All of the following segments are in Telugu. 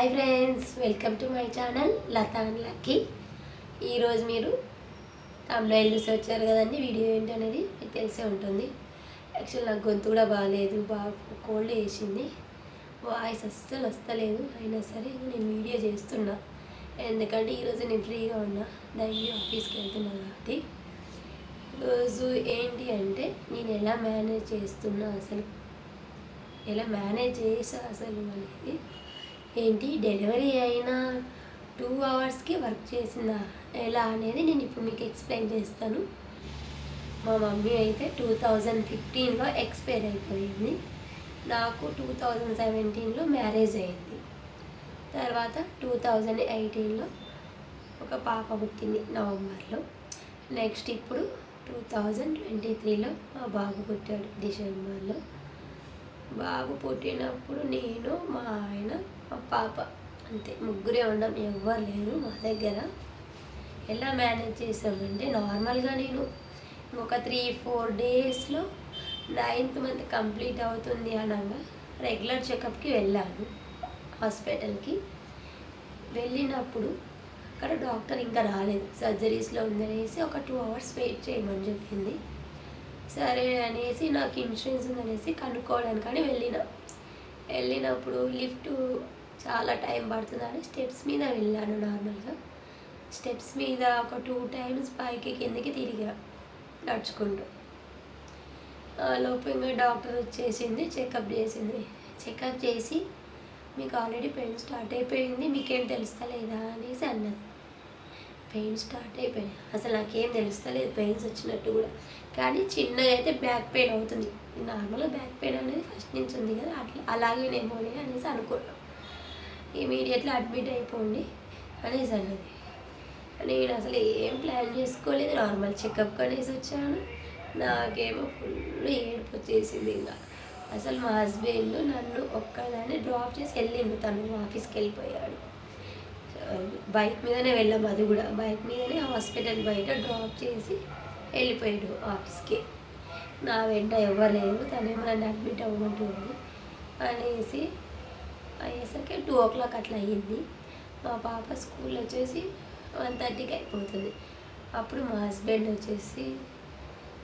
Hi friends, welcome to my channel Latha and Lucky. ఈరోజు మీరు తమిళ చూసి వచ్చారు కదండి. వీడియో ఏంటనేది మీకు తెలిసే ఉంటుంది. యాక్చువల్ నాకు గొంతు కూడా బాగాలేదు, బాగా కోల్డ్ వేసింది, వాయిస్ అస్సలు వస్తలేదు. అయినా సరే నేను వీడియో చేస్తున్నా, ఎందుకంటే ఈరోజు నేను ఫ్రీగా ఉన్నా, డైలీ ఆఫీస్కి వెళ్తున్నా కాబట్టి. ఈరోజు ఏంటి అంటే నేను ఎలా మేనేజ్ చేస్తున్నా, అసలు ఎలా మేనేజ్ చేసా అసలు అనేది ఏంటి, డెలివరీ అయిన 2 అవర్స్కి వర్క్ చేసిందా ఎలా అనేది నేను ఇప్పుడు మీకు ఎక్స్ప్లెయిన్ చేస్తాను. మా మమ్మీ అయితే 2015లో ఎక్స్పైర్ అయిపోయింది. నాకు 2017లో మ్యారేజ్ అయింది. తర్వాత 2018లో ఒక పాప పుట్టింది నవంబర్లో. నెక్స్ట్ ఇప్పుడు 2023లో మా బాబు పుట్టాడు డిసెంబర్లో. బాబు పుట్టినప్పుడు నేను, మా ఆయన, మా పాప, అంతే, ముగ్గురే ఉన్నాం, ఎవ్వరు లేరు మా దగ్గర. ఎలా మేనేజ్ చేసామంటే, నార్మల్గా నేను ఒక 3-4 డేస్లో 9th మంత్ కంప్లీట్ అవుతుంది అనగా రెగ్యులర్ చెకప్కి వెళ్ళాను హాస్పిటల్కి. వెళ్ళినప్పుడు అక్కడ డాక్టర్ ఇంకా రాలేదు, సర్జరీస్లో ఉందనేసి ఒక 2 అవర్స్ వెయిట్ చేయమని చెప్పింది. సరే అనేసి నాకు ఇన్సూరెన్స్ ఉందనేసి కనుక్కోవడానికని వెళ్ళినప్పుడు లిఫ్ట్ చాలా టైం పడుతుందని స్టెప్స్ మీద వెళ్ళాను. నార్మల్గా స్టెప్స్ మీద ఒక 2 times పైకి కిందకి తిరిగా నడుచుకుంటూ. లోపు ఇంకా డాక్టర్ వచ్చేసింది, చెకప్ చేసింది. చెకప్ చేసి మీకు ఆల్రెడీ పెయిన్ స్టార్ట్ అయిపోయింది, మీకేం తెలుస్తలేదా అనేసి అన్నది. పెయిన్ స్టార్ట్ అయిపోయినాయి, అసలు నాకేం తెలుస్తలేదు పెయిన్స్ వచ్చినట్టు కూడా. కానీ చిన్నగా అయితే బ్యాక్ పెయిన్ అవుతుంది. నార్మల్గా బ్యాక్ పెయిన్ అనేది ఫస్ట్ నుంచి ఉంది కదా, అట్లా అలాగేనేమోలే అనేసి అనుకున్నాం. ఇమీడియట్లీ అడ్మిట్ అయిపోండి అనేసి అన్నది. నేను అసలు ఏం ప్లాన్ చేసుకోలేదు, నార్మల్ చెకప్ అనేసి వచ్చాను. నాకేమో ఫుల్ ఏడుపు వచ్చేసింది. ఇంకా అసలు మా హస్బెండ్ నన్ను ఒక్కదాన్ని డ్రాప్ చేసి వెళ్ళిండు, తను ఆఫీస్కి వెళ్ళిపోయాడు. బైక్ మీదనే వెళ్ళాం, అది కూడా బైక్ మీదనే హాస్పిటల్ బయట డ్రాప్ చేసి వెళ్ళిపోయాడు ఆఫీస్కి. నా వెంట ఎవరు లేరు, తనేమో నన్ను అడ్మిట్ అవ్వమంటుంది అనేసి అయ్యేసరికి 2 o'clock అట్లా అయ్యింది. మా పాప స్కూల్ వచ్చేసి 1:30కి అయిపోతుంది. అప్పుడు మా హస్బెండ్ వచ్చేసి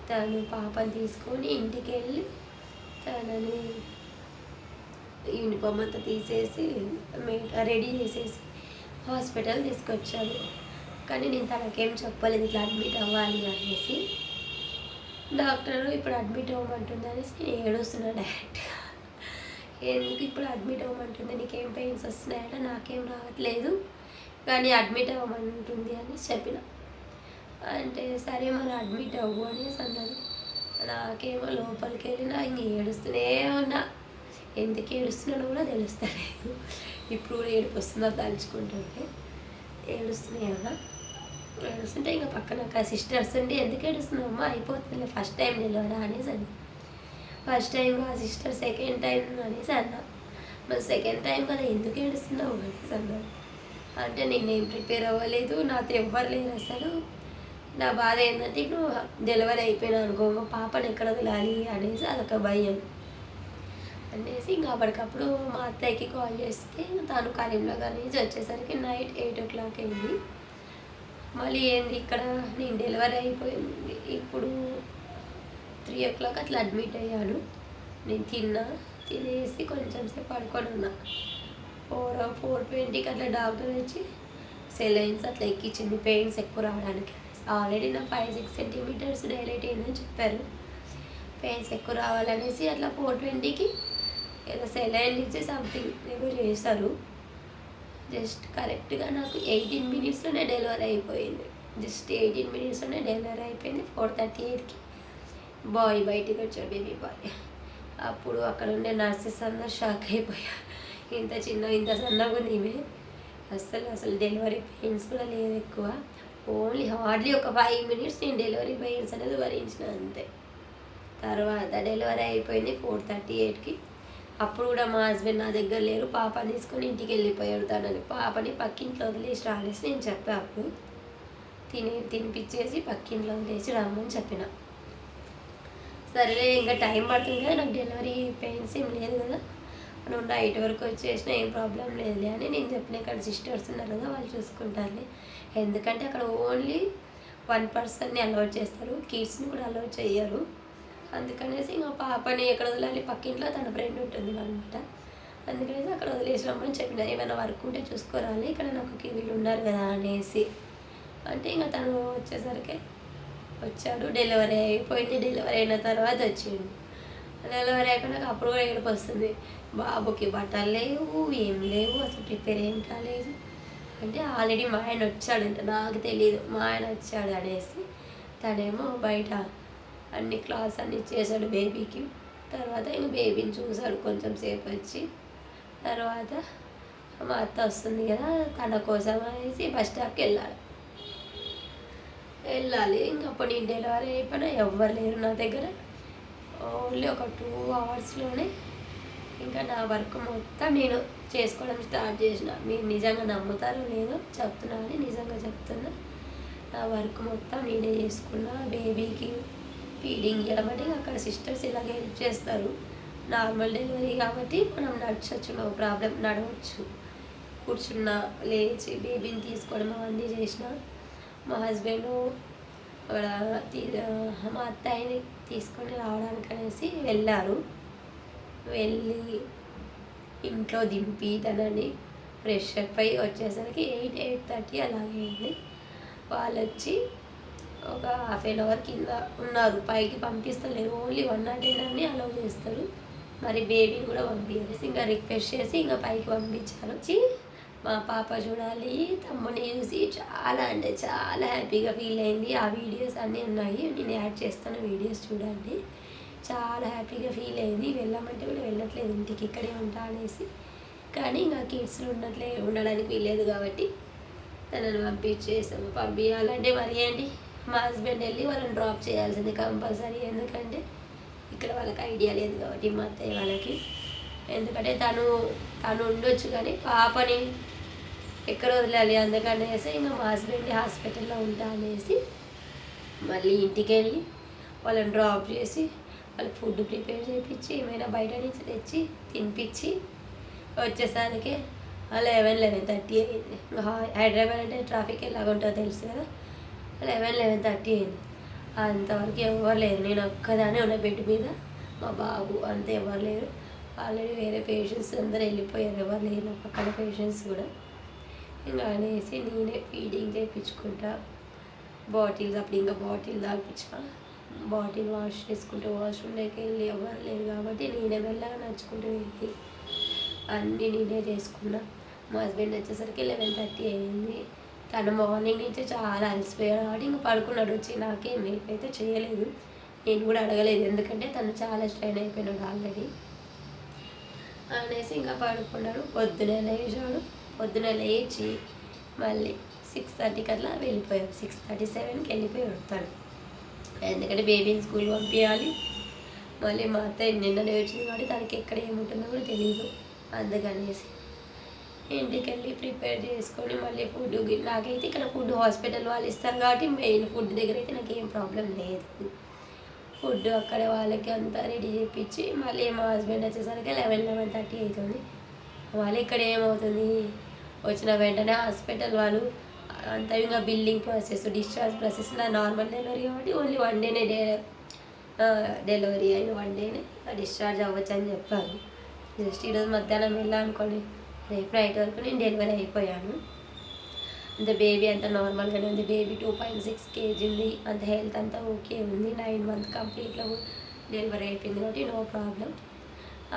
తను పాపని తీసుకొని ఇంటికి వెళ్ళి తనని యూనిఫామ్ అంతా తీసేసి రెడీ చేసేసి హాస్పిటల్ తీసుకొచ్చాను. కానీ నేను తనకేం చెప్పలేదు ఇట్లా అడ్మిట్ అవ్వాలి అనేసి. డాక్టర్ ఇప్పుడు అడ్మిట్ అవ్వమంటుంది అనేసి నేను ఏడుస్తున్నాను డైరెక్ట్గా. ఎందుకు ఇప్పుడు అడ్మిట్ అవ్వమంటుంది, నీకేం పెయిన్స్ వస్తున్నాయంటే నాకేం రావట్లేదు కానీ అడ్మిట్ అవ్వమంటుంది అనేసి చెప్పిన. అంటే సరే మరి అడ్మిట్ అవ్వు అనేసి అన్నారు. నాకేమో లోపలికి వెళ్ళినా ఇంక ఏడుస్తూనే ఉన్నా, ఎందుకు ఏడుస్తున్నానో కూడా తెలుస్తలేదు. ఇప్పుడు కూడా ఏడుపు వస్తుందో తలుచుకుంటుంటే ఏడుస్తూనే ఉన్నా. ఏడుస్తుంటే ఇంకా పక్కన ఒక సిస్టర్స్ ఉండి, ఎందుకు ఏడుస్తున్నావమ్మా, అయిపోతుంది ఫస్ట్ టైం డెలివరీ అనేసి అని. ఫస్ట్ టైం ఆ సిస్టర్ సెకండ్ టైం అనేసి అన్నా. మరి సెకండ్ టైం కదా ఎందుకు ఏడుస్తున్నావు అనేసి అన్నాడు. అంటే నేనేం ప్రిపేర్ అవ్వలేదు, నాతో ఎవ్వరు లేరు అసలు. నా బాధ ఏంటంటే ఇప్పుడు డెలివరీ అయిపోయినా అనుకో, పాపను ఎక్కడ వదలాలి అనేసి అదొక భయం అనేసి ఇంకా అప్పటికప్పుడు మా అత్తయ్యకి కాల్ చేస్తే తను కరీంనగర్ నుంచి వచ్చేసరికి నైట్ 8 o'clock అయింది. మళ్ళీ ఏంది ఇక్కడ నేను డెలివరీ అయిపోయింది, ఇప్పుడు 3 o'clock అట్లా అడ్మిట్ అయ్యాను. నేను తినేసి కొంచెం సేపు పడుకొని ఉన్నా. 4:20కి అట్లా డాక్టర్ వచ్చి సెలైన్స్ అట్లా ఎక్కించింది పెయిన్స్ ఎక్కువ రావడానికి. ఆల్రెడీ నా 5-6 centimeters డైలైట్ అయిందని చెప్పారు. పెయిన్స్ ఎక్కువ రావాలనేసి అట్లా 4:20కి ఏదో సెలైన్ ఇచ్చి సంథింగ్ ఏదో చేశారు. జస్ట్ కరెక్ట్గా నాకు 18 minutesలోనే డెలివరీ అయిపోయింది. జస్ట్ 18 minutesలోనే డెలివరీ అయిపోయింది. 4:38కి బాయ్ బయటికి వచ్చాడు, బేబీ బాయ్. అప్పుడు అక్కడ ఉండే నర్సెస్ అందరూ షాక్ అయిపోయారు, ఇంత ఇంత సన్నగా ఉంది ఈమె, అసలు డెలివరీ పెయిన్స్ కూడా లేదు ఎక్కువ, ఓన్లీ హార్డ్లీ ఒక 5 minutes నేను డెలివరీ పెయిన్స్ అనేది భరించిన అంతే. తర్వాత డెలివరీ అయిపోయింది 4:38కి. అప్పుడు కూడా మా హస్బెండ్ నా దగ్గర లేరు, పాపని తీసుకొని ఇంటికి వెళ్ళిపోయాడు. తనని పాపని పక్కింట్లో వదిలేసి రానేసి నేను చెప్పా. అప్పుడు తినిపించేసి పక్కింట్లో వదిలేసి రమ్మని చెప్పిన. సరే ఇంకా టైం పడుతుంది కదా, నాకు డెలివరీ పెయిన్స్ ఏం లేదు కదా నువ్వు నైట్ వరకు వచ్చేసినా ఏం ప్రాబ్లం లేదులే అని నేను చెప్పిన. ఇక్కడ సిస్టర్స్ ఉన్నారు కదా, వాళ్ళు చూసుకుంటారులే. ఎందుకంటే అక్కడ ఓన్లీ 1 పర్సన్ని అలౌ చేస్తారు, కిడ్స్ని కూడా అలౌ చేయరు. అందుకనేసి ఇంకా పాపని ఎక్కడ వదలాలి, పక్కింట్లో తన ఫ్రెండ్ ఉంటుంది అనమాట. అందుకనేసి అక్కడ వదిలేసి రమ్మని చెప్పిన. ఏమైనా వర్క్ ఉంటే చూసుకోరాలి, ఇక్కడ నాకు వీళ్ళు ఉన్నారు కదా అనేసి. అంటే ఇంకా తను వచ్చేసరికి వచ్చాడు. డెలివరీ అయిపోయింది. డెలివరీ అయిన తర్వాత వచ్చిండు. డెలివరీ అయిపోయినాక అప్పుడు కూడా ఏడుపు వస్తుంది. బాబుకి బట్టలు లేవు, ఏం లేవు, అసలు ప్రిపేర్ ఏం కాలేదు. అంటే ఆల్రెడీ మా ఆయన వచ్చాడంట, నాకు తెలియదు మా ఆయన వచ్చాడు అనేసి. తనేమో బయట అన్ని క్లాస్ అన్ని చేశాడు బేబీకి. తర్వాత ఇంక బేబీని చూశాడు కొంచెం సేపు వచ్చి. తర్వాత మా అత్త వస్తుంది కదా, తన కోసం అనేసి బస్ స్టాప్కి వెళ్ళాలి. ఇంకప్పుడు నేను డెలివరీ అయిపోయినా ఎవ్వరు లేరు నా దగ్గర. ఓన్లీ ఒక 2 అవర్స్లోనే ఇంకా నా వర్క్ మొత్తం నేను చేసుకోవడం స్టార్ట్ చేసిన. మీరు నిజంగా నమ్ముతారో లేదో చెప్తున్నా అని నిజంగా చెప్తున్నా. నా వర్క్ మొత్తం నేనే చేసుకున్నా. బేబీకి ఫీడింగ్ ఇవ్వడం అంటే అక్కడ సిస్టర్స్ ఇలాగ హెల్ప్ చేస్తారు. నార్మల్ డెలివరీ కాబట్టి మనం నడచచ్చు, నో ప్రాబ్లం, నడవచ్చు. కూర్చున్నా, లేచి బేబీని తీసుకోవడం అవన్నీ చేసిన. మా హస్బెండ్ అక్కడ మా అత్తయ్యని తీసుకొని రావడానికి అనేసి వెళ్ళారు. వెళ్ళి ఇంట్లో దింపి తనని ఫ్రెష్ అప్ అయి వచ్చేసరికి 8-8:30 అలాగైంది. వాళ్ళు వచ్చి ఒక ½ an hour కింద ఉన్నారు. పైకి పంపిస్తలేరు, ఓన్లీ 1 అలౌ చేస్తారు. మరి బేబీని కూడా పంపించేసి ఇంకా రిక్వెస్ట్ చేసి ఇంకా పైకి పంపించారు. వచ్చి మా పాప చూడాలి, తమ్ముని చూసి చాలా అంటే చాలా హ్యాపీగా ఫీల్ అయింది. ఆ వీడియోస్ అన్నీ ఉన్నాయి, నేను యాడ్ చేస్తాను, వీడియోస్ చూడండి. చాలా హ్యాపీగా ఫీల్ అయింది. వెళ్ళామంటే కూడా వెళ్ళట్లేదు, ఇంటికి ఇక్కడే ఉంటా అనేసి. కానీ ఇంకా కిడ్స్లు ఉండడానికి వీల్లేదు కాబట్టి తనని పంపించేసాము. పంపించాలంటే మరి ఏంటి, మా హస్బెండ్ వెళ్ళి వాళ్ళని డ్రాప్ చేయాల్సింది కంపల్సరీ. ఎందుకంటే ఇక్కడ వాళ్ళకి ఐడియా లేదు కాబట్టి మా అత్తయ్య వాళ్ళకి. ఎందుకంటే తను ఉండొచ్చు కానీ పాపని ఎక్కడ వదిలాలి, అందుకనేసి ఇంకా మా హస్బెండ్ హాస్పిటల్లో ఉంటా అనేసి మళ్ళీ ఇంటికి వెళ్ళి వాళ్ళని డ్రాప్ చేసి వాళ్ళకి ఫుడ్ ప్రిపేర్ చేయించి ఏమైనా బయట నుంచి తెచ్చి తినిపించి వచ్చేసరికి 11-11:30 అయింది. హైదరాబాద్ అంటే ట్రాఫిక్ ఎలాగ ఉంటుందో తెలుసు కదా. 11-11:30 అయింది. అంతవరకు ఎవరు లేరు, నేను ఒక్కదానే ఉన్న బెడ్ మీద, మా బాబు అంతే, ఎవరు లేరు. ఆల్రెడీ వేరే పేషెంట్స్ అందరూ వెళ్ళిపోయారు, ఎవరు లేరు నా పక్కన పేషెంట్స్ కూడా. ఇంకా అనేసి నేనే ఫీడింగ్ చేయించుకుంటా. బాటిల్స్ అప్పుడు ఇంకా బాటిల్ తాగిపించా. బాటిల్ వాష్ చేసుకుంటూ వాష్రూమ్లోకి వెళ్ళి ఎవరు లేరు కాబట్టి నేనే వెళ్ళగా నడుచుకుంటూ వెళ్ళి అన్నీ నేనే చేసుకున్నా. మా హస్బెండ్ వచ్చేసరికి 11:30 అయింది. తను మార్నింగ్ నుంచి చాలా అలసిపోయాడు కాబట్టి ఇంకా పడుకున్నాడు. వచ్చి నాకేం హెల్ప్ అయితే చేయలేదు, నేను కూడా అడగలేదు, ఎందుకంటే తను చాలా స్ట్రెయిన్ అయిపోయినాడు ఆల్రెడీ అనేసి. ఇంకా పడుకున్నాడు. పొద్దున లేచి మళ్ళీ 6:30 కల్లా వెళ్ళిపోయాడు. 6:37కి వెళ్ళిపోయాడు తను, ఎందుకంటే బేబీని స్కూల్ పంపించాలి. మళ్ళీ మా అత్తయ్య నిన్ననే వచ్చింది కాబట్టి తనకి ఎక్కడ ఏముంటుందో కూడా తెలియదు. అందుకనేసి ఇంటికి వెళ్ళి ప్రిపేర్ చేసుకొని మళ్ళీ ఫుడ్, నాకైతే ఇక్కడ ఫుడ్ హాస్పిటల్ వాళ్ళు ఇస్తారు కాబట్టి మెయిన్ ఫుడ్ దగ్గర అయితే నాకు ఏం ప్రాబ్లం లేదు. ఫుడ్ అక్కడ వాళ్ళకి అంతా రెడీ చేయించి మళ్ళీ మా హస్బెండ్ వచ్చేసరికి 11-11:30 అవుతుంది. మళ్ళీ ఇక్కడ ఏమవుతుంది, వచ్చిన వెంటనే హాస్పిటల్ వాళ్ళు అంతా ఇంకా బిల్లింగ్ ప్రాసెస్, డిశ్చార్జ్ ప్రాసెస్. నా నార్మల్ డెలివరీ కాబట్టి ఓన్లీ 1 డేనే డెలివరీ అయిన 1 డేనే డిశ్చార్జ్ అవ్వచ్చు అని చెప్పారు. జస్ట్ ఈరోజు మధ్యాహ్నం వెళ్ళానుకోండి, రేపు నైట్ వరకు నేను డెలివరీ అయిపోయాను. అంత బేబీ అంతా నార్మల్గానే ఉంది. బేబీ 2.6 kg ఉంది. అంత హెల్త్ అంతా ఓకే ఉంది. 9 months కంప్లీట్లో డెలివరీ అయిపోయింది కాబట్టి నో ప్రాబ్లం.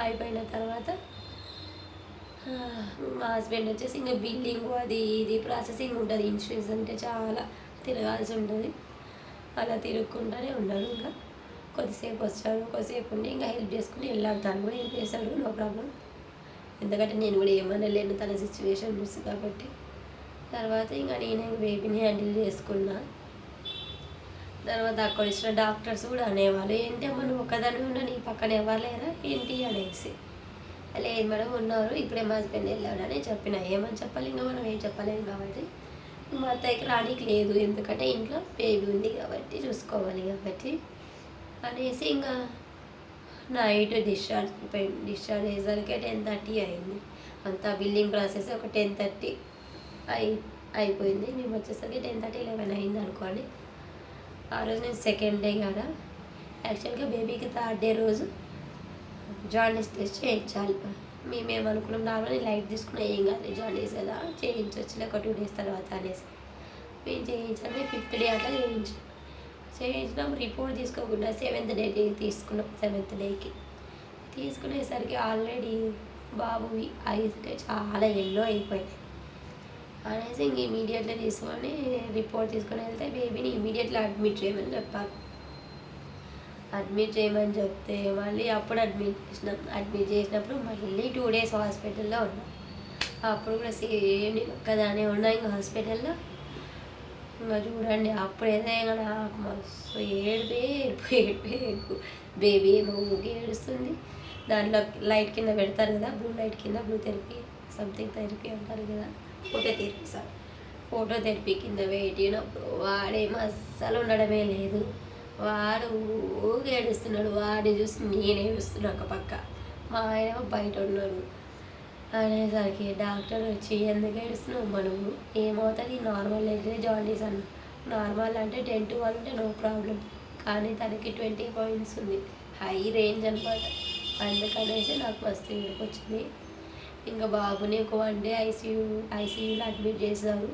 అయిపోయిన తర్వాత మా హస్బెండ్ వచ్చేసి ఇంకా బిల్లింగ్ అది ఇది ప్రాసెసింగ్ ఉంటుంది. ఇన్సూరెన్స్ అంటే చాలా తిరగాల్సి ఉంటుంది. అలా తిరుగుకుంటూనే ఉన్నాడు. ఇంకా కొద్దిసేపు వచ్చాడు, కొద్దిసేపు ఉండి ఇంకా హెల్ప్ చేసుకుని వెళ్ళాడు. తను కూడా హెల్ప్ చేశాడు, నో ప్రాబ్లం. ఎందుకంటే నేను కూడా ఏమన్నా లేను తన సిచ్యువేషన్ చూసి కాబట్టి. తర్వాత ఇంకా నేనే బేబీని హ్యాండిల్ చేసుకున్నా. తర్వాత అక్కడ ఇచ్చిన డాక్టర్స్ కూడా అనేవాళ్ళు, ఏంటి అమ్మ నువ్వు ఒక్కదాన్ని ఉన్నా, నీ పక్కన ఎవరు లేరా ఏంటి అనేసి. లేదు మేడం ఉన్నారు, ఇప్పుడే మా హస్బెండ్ వెళ్ళాడు అని చెప్పిన. ఏమని చెప్పాలి, ఇంకా మనం ఏం చెప్పలేము కాబట్టి. మా అత్తయ్యకి రానికి లేదు, ఎందుకంటే ఇంట్లో బేబీ ఉంది కాబట్టి చూసుకోవాలి కాబట్టి అనేసి ఇంకా నైట్ డిశ్చార్జ్ అయిపోయింది. డిశ్చార్జ్ అయ్యేసరికి 10:30 అయింది. అంతా బిల్లింగ్ ప్రాసెస్ ఒక 10:30 అయిపోయింది. మేము వచ్చేసరికి 10:30, 11 అయింది అనుకోండి. ఆ రోజు నేను సెకండ్ డే కదా, యాక్చువల్గా బేబీకి థర్డ్ డే రోజు జాండీస్ టెస్ట్ చేయించాలి. మేమేమనుకున్నాం, నార్మల్ లైట్ తీసుకున్నా ఏం కాదు, జాండీస్ కదా చేయించవచ్చు ఒక 2 days తర్వాత అనేసి మేము చేయించాలి. 5th డే అట్లా చేయించినాం. రిపోర్ట్ తీసుకోకుండా 7th డే తీసుకున్నాం. 7th డేకి తీసుకునేసరికి ఆల్రెడీ బాబు ఐస్ చాలా ఎల్లో అయిపోయినాయి అనేసి ఇంక ఇమీడియట్గా తీసుకొని రిపోర్ట్ తీసుకొని వెళ్తే బేబీని ఇమీడియట్గా అడ్మిట్ చేయమని చెప్పారు. అడ్మిట్ చేయమని చెప్తే మళ్ళీ అప్పుడు అడ్మిట్ చేసినప్పుడు మళ్ళీ 2 days హాస్పిటల్లో ఉన్నాం. అప్పుడు కూడా సేమ్ నేను ఒక్కదానే ఉన్నా ఇంకా హాస్పిటల్లో. ఇంకా చూడండి అప్పుడు ఏదైనా నాకు మస్తు ఏడుపు బేబీ ఏమో ఊరికి ఏడుస్తుంది. దాంట్లో లైట్ కింద పెడతారు కదా, బ్లూ లైట్ కింద, బ్లూ థెరపీ సంథింగ్ థెరపీ అంటారు కదా, ఫోటో థెరపీ కింద పెట్టినప్పుడు వాడేమో అస్సలు ఉండడమే లేదు. వాడు ఊరికి ఏడుస్తున్నాడు. వాడిని చూసి నేను ఏడుస్తున్నా ఒక పక్క, మా ఆయన బయట ఉన్నాడు. అనేసరికి డాక్టర్ వచ్చి ఎందుకు ఏడుస్తున్నావు మనము, ఏమవుతుంది, నార్మల్ అయితే జాండీస్ అన్న. నార్మల్ అంటే 10 to 1 ఉంటే నో ప్రాబ్లం, కానీ తనకి 20 points ఉంది, హై రేంజ్ అనమాట. అందుకనేసి నాకు మస్తు ఏడుపు వచ్చింది. ఇంకా బాబుని ఒక 1 day ఐసీయూలో అడ్మిట్ చేశారు.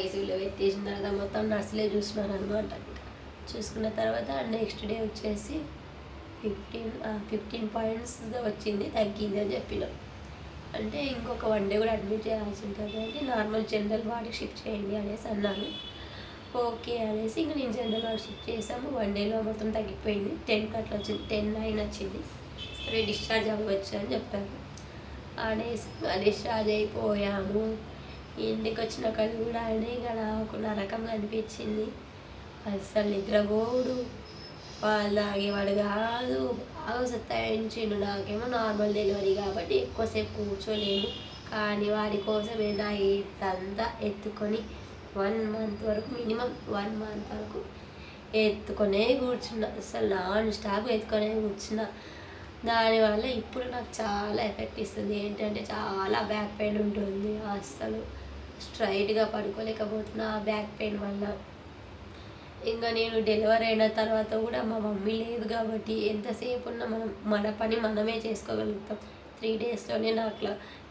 ఐసీయూలో పెట్టేసిన తర్వాత మొత్తం నర్సులే చూస్తున్నారు అనమాట. ఇంకా చూసుకున్న తర్వాత నెక్స్ట్ డే వచ్చేసి 15 points వచ్చింది, తగ్గింది అని చెప్పినాం. అంటే ఇంకొక 1 day కూడా అడ్మిట్ చేయాల్సి ఉంటుంది అంటే నార్మల్ జనరల్ వార్డ్కి షిఫ్ట్ చేయండి అనేసి అన్నాను. ఓకే అనేసి ఇంకా నేను జనరల్ వార్డ్ షిఫ్ట్ చేసాము. 1 dayలో మొత్తం తగ్గిపోయింది. 10 అట్లా వచ్చింది, 10-9 వచ్చింది. సరే డిశ్చార్జ్ అవ్వచ్చు అని చెప్పారు. అనేసి డిశ్చార్జ్ అయిపోయాము. ఇంటికి వచ్చినాక కూడా ఇక నాకు నరకంగా అనిపించింది. అసలు నిద్రపోడు, వాళ్ళు తాగేవాడు కాదు, బాగా సతాయించిండు. నాకేమో నార్మల్ డెలివరీ కాబట్టి ఎక్కువసేపు కూర్చోలేను, కానీ వాడి కోసమే నా ఇదంతా ఎత్తుకొని 1 month వరకు, మినిమం 1 month వరకు ఎత్తుకొనే కూర్చున్నా. అసలు నాన్ స్టాప్ ఎత్తుకొనే కూర్చున్నా. దానివల్ల ఇప్పుడు నాకు చాలా ఎఫెక్ట్ ఇస్తుంది. ఏంటంటే చాలా బ్యాక్ పెయిన్ ఉంటుంది, అస్సలు స్ట్రైట్గా పడుకోలేకపోతున్నా ఆ బ్యాక్ పెయిన్ వల్ల. ఇంకా నేను డెలివరీ అయిన తర్వాత కూడా మా మమ్మీ లేదు కాబట్టి ఎంతసేపు ఉన్నా మన పని మనమే చేసుకోగలుగుతాం. 3 daysలోనే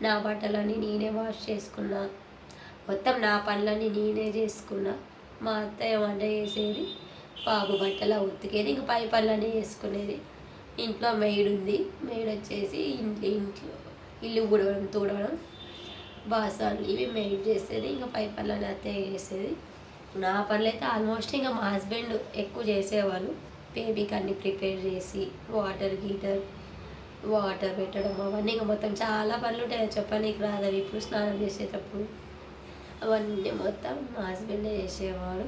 నా బట్టలన్నీ నేనే వాష్ చేసుకున్నా, మొత్తం నా పనులన్నీ నేనే చేసుకున్నా. మా అత్తయ్య వంట చేసేది, బాబు బట్టలు ఉతికేది, ఇంకా పై పనులన్నీ చేసుకునేది. ఇంట్లో మెయిడ్ ఉంది, మెయిడ్ వచ్చేసి ఇంట్లో ఇల్లు తుడవడం, బాసాలు ఇవి మెయిడ్ చేసేది, ఇంకా పై పనులన్నీ అత్తయ్య చేసేది. నా పనులు అయితే ఆల్మోస్ట్ ఇంకా మా హస్బెండ్ ఎక్కువ చేసేవాళ్ళు. బేబీకి అన్నీ ప్రిపేర్ చేసి వాటర్ పెట్టడం అవన్నీ ఇంకా మొత్తం చాలా పనులు ఉంటాయి, చెప్పనీకి రాదు. అవి ఇప్పుడు స్నానం చేసేటప్పుడు అవన్నీ మొత్తం మా హస్బెండే చేసేవాడు.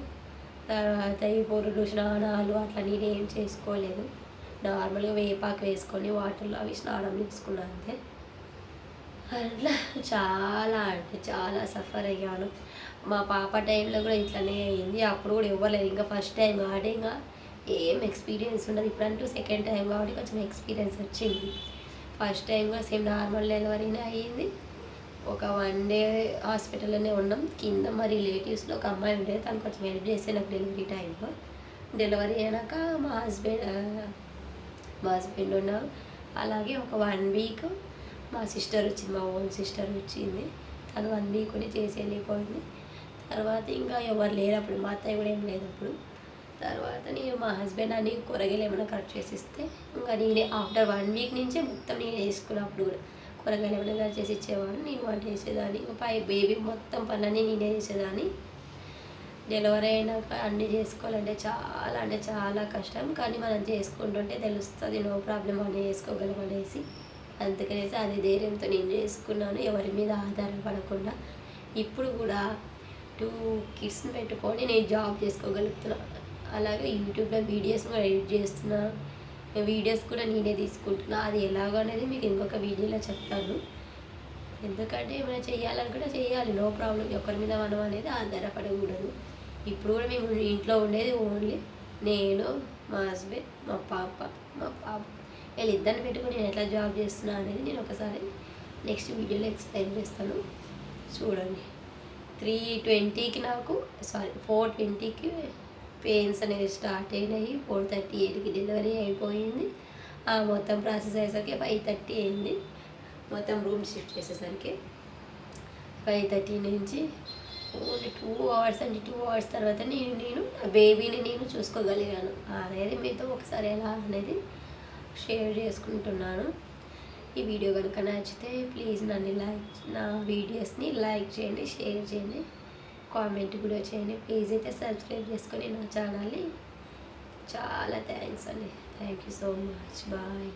తర్వాత ఈ పొరులు స్నానాలు అట్లా నేనేం చేసుకోలేదు. నార్మల్గా వేపాకు వేసుకొని వాటర్లో అవి స్నానం చేసుకున్నా అంతే. అట్లా చాలా అంటే చాలా సఫర్ అయ్యాను. మా పాప టైంలో కూడా ఇట్లనే అయింది. అప్పుడు కూడా ఇవ్వలేదు, ఇంకా ఫస్ట్ టైం కాబట్టి ఇంకా ఏం ఎక్స్పీరియన్స్ ఉండదు. ఇప్పుడంటూ సెకండ్ టైం కాబట్టి కొంచెం ఎక్స్పీరియన్స్ వచ్చింది. ఫస్ట్ టైం కూడా సేమ్ నార్మల్ డెలివరీనే అయ్యింది. ఒక 1 day హాస్పిటల్లోనే ఉన్నాం. కింద మా రిలేటివ్స్లో ఒక అమ్మాయి ఉండేది, తను కొంచెం హెల్ప్ చేస్తే నాకు డెలివరీ టైంలో. డెలివరీ అయినాక మా హస్బెండ్ ఉన్నారు. అలాగే ఒక 1 week మా సిస్టర్ వచ్చింది, మా ఓన్ సిస్టర్ వచ్చింది. తను 1 week చేసి వెళ్ళిపోయింది. తర్వాత ఇంకా ఎవరు లేరు అప్పుడు, మా అత్తయ్య కూడా ఏం లేదు అప్పుడు. తర్వాత నేను మా హస్బెండ్ అన్ని కూరగాయలు ఏమైనా కట్ చేసి ఇస్తే ఇంకా నేనే ఆఫ్టర్ 1 week నుంచే మొత్తం నేను వేసుకున్నప్పుడు కూడా కూరగాయలు ఏమైనా కట్ చేసి ఇచ్చేవాడు, నేను వంట చేసేదాన్ని. ఇంకా బేబీ మొత్తం పనులన్నీ నేనే చేసేదాన్ని. డెలివరీ అయినాక అన్నీ చేసుకోవాలంటే చాలా కష్టం, కానీ మనం చేసుకుంటుంటే తెలుస్తుంది నో ప్రాబ్లం అన్నీ చేసుకోగలం అనేసి. అందుకనేసి అది ధైర్యంతో నేను చేసుకున్నాను, ఎవరి మీద ఆధారపడకుండా. ఇప్పుడు కూడా 2 kidsని పెట్టుకొని నేను జాబ్ చేసుకోగలుగుతున్నాను. అలాగే యూట్యూబ్లో వీడియోస్ కూడా ఎడిట్ చేస్తున్నా, వీడియోస్ కూడా నేనే తీసుకుంటున్నా. అది ఎలాగో అనేది మీకు ఇంకొక వీడియోలో చెప్తాను. ఎందుకంటే ఏమైనా చేయాలనుకుంటే చేయాలి, నో ప్రాబ్లం. ఒకరి మీద మనం అనేది ఆధారపడకూడదు. ఇప్పుడు కూడా మేము ఇంట్లో ఉండేది ఓన్లీ నేను, మా హస్బెండ్, మా పాప వీళ్ళిద్దరిని పెట్టుకుని నేను ఎట్లా జాబ్ చేస్తున్నా అనేది నేను ఒకసారి నెక్స్ట్ వీడియోలో ఎక్స్ప్లెయిన్ చేస్తాను, చూడండి. 4:20కి పెయిన్స్ అనేవి స్టార్ట్ అయినాయి. 4:38కి డెలివరీ అయిపోయింది. మొత్తం ప్రాసెస్ అయ్యేసరికి 5:30 అయింది. మొత్తం రూమ్ షిఫ్ట్ చేసేసరికి 5:30 నుంచి ఓన్లీ 2 అవర్స్ అండి. 2 అవర్స్ తర్వాత నేను నా బేబీని నేను చూసుకోగలిగాను అనేది మీతో ఒకసారి ఎలా అనేది షేర్ చేసుకుంటున్నాను. ఈ వీడియో కనుక నచ్చితే ప్లీజ్ నా వీడియోస్ని లైక్ చేయండి, షేర్ చేయండి, కామెంట్ కూడా చేయండి. ప్లీజ్ అయితే సబ్స్క్రైబ్ చేసుకొని నా ఛానల్ని. చాలా థ్యాంక్స్ అండి. Thank you so much. Bye.